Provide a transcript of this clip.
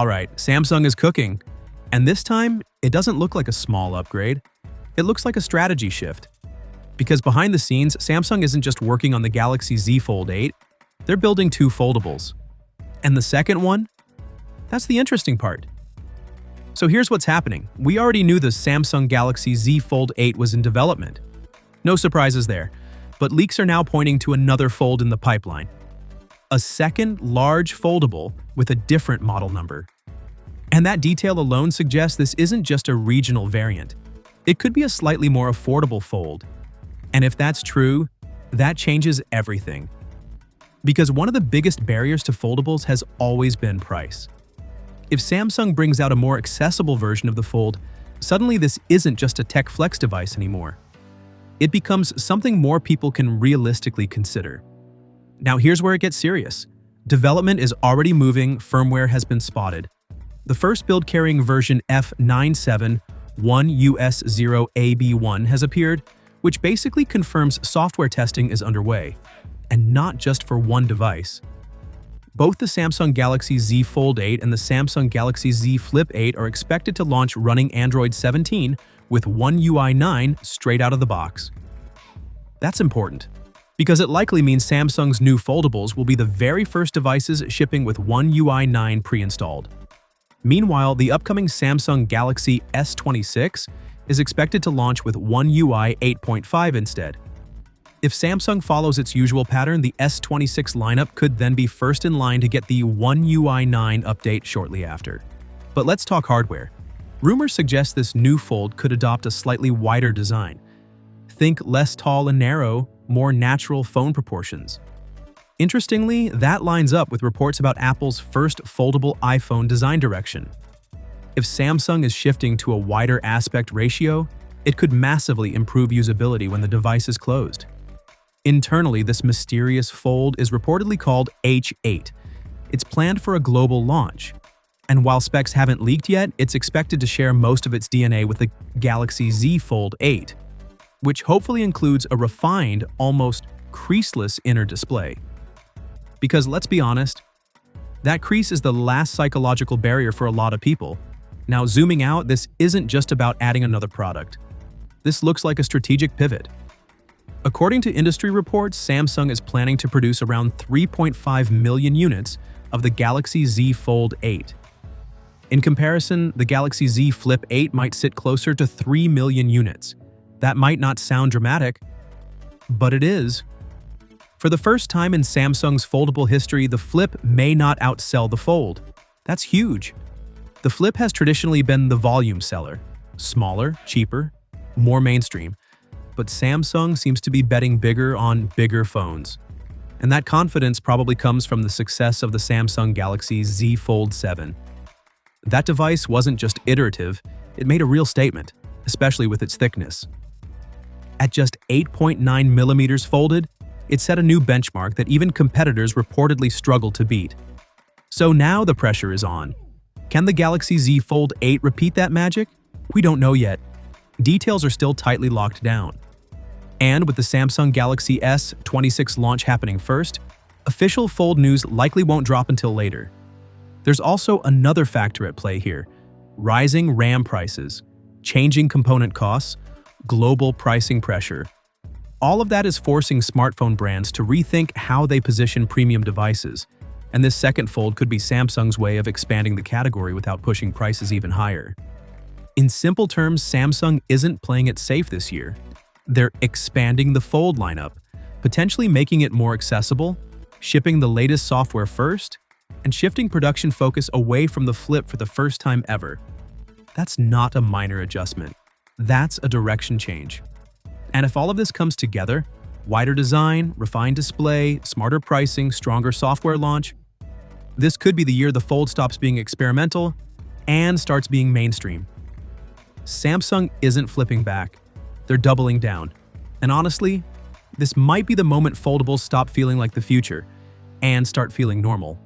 Alright, Samsung is cooking. And this time, it doesn't look like a small upgrade. It looks like a strategy shift. Because behind the scenes, Samsung isn't just working on the Galaxy Z Fold 8, they're building two foldables. And the second one? That's the interesting part. So here's what's happening. We already knew the Samsung Galaxy Z Fold 8 was in development. No surprises there, but leaks are now pointing to another fold in the pipeline. A second large foldable with a different model number. And that detail alone suggests this isn't just a regional variant. It could be a slightly more affordable fold. And if that's true, that changes everything. Because one of the biggest barriers to foldables has always been price. If Samsung brings out a more accessible version of the Fold, suddenly this isn't just a tech flex device anymore. It becomes something more people can realistically consider. Now here's where it gets serious. Development is already moving, firmware has been spotted. The first build carrying version F971US0AB1 has appeared, which basically confirms software testing is underway, and not just for one device. Both the Samsung Galaxy Z Fold 8 and the Samsung Galaxy Z Flip 8 are expected to launch running Android 17 with One UI 9 straight out of the box. That's important, because it likely means Samsung's new foldables will be the very first devices shipping with One UI 9 pre-installed. Meanwhile, the upcoming Samsung Galaxy S26 is expected to launch with One UI 8.5 instead. If Samsung follows its usual pattern, the S26 lineup could then be first in line to get the One UI 9 update shortly after. But let's talk hardware. Rumors suggest this new Fold could adopt a slightly wider design. Think less tall and narrow, more natural phone proportions. Interestingly, that lines up with reports about Apple's first foldable iPhone design direction. If Samsung is shifting to a wider aspect ratio, it could massively improve usability when the device is closed. Internally, this mysterious fold is reportedly called H8. It's planned for a global launch. And while specs haven't leaked yet, it's expected to share most of its DNA with the Galaxy Z Fold 8, which hopefully includes a refined, almost creaseless inner display. Because let's be honest, that crease is the last psychological barrier for a lot of people. Now, zooming out, this isn't just about adding another product. This looks like a strategic pivot. According to industry reports, Samsung is planning to produce around 3.5 million units of the Galaxy Z Fold 8. In comparison, the Galaxy Z Flip 8 might sit closer to 3 million units. That might not sound dramatic, but it is. For the first time in Samsung's foldable history, the Flip may not outsell the Fold. That's huge. The Flip has traditionally been the volume seller. Smaller, cheaper, more mainstream. But Samsung seems to be betting bigger on bigger phones. And that confidence probably comes from the success of the Samsung Galaxy Z Fold 7. That device wasn't just iterative, it made a real statement, especially with its thickness. At just 8.9 millimeters folded, it set a new benchmark that even competitors reportedly struggled to beat. So now the pressure is on. Can the Galaxy Z Fold 8 repeat that magic? We don't know yet. Details are still tightly locked down. And with the Samsung Galaxy S26 launch happening first, official Fold news likely won't drop until later. There's also another factor at play here: rising RAM prices, changing component costs, global pricing pressure. All of that is forcing smartphone brands to rethink how they position premium devices, and this second Fold could be Samsung's way of expanding the category without pushing prices even higher. In simple terms, Samsung isn't playing it safe this year. They're expanding the Fold lineup, potentially making it more accessible, shipping the latest software first, and shifting production focus away from the Flip for the first time ever. That's not a minor adjustment. That's a direction change. And if all of this comes together, wider design, refined display, smarter pricing, stronger software launch, this could be the year the Fold stops being experimental and starts being mainstream. Samsung isn't flipping back. They're doubling down. And honestly, this might be the moment foldables stop feeling like the future and start feeling normal.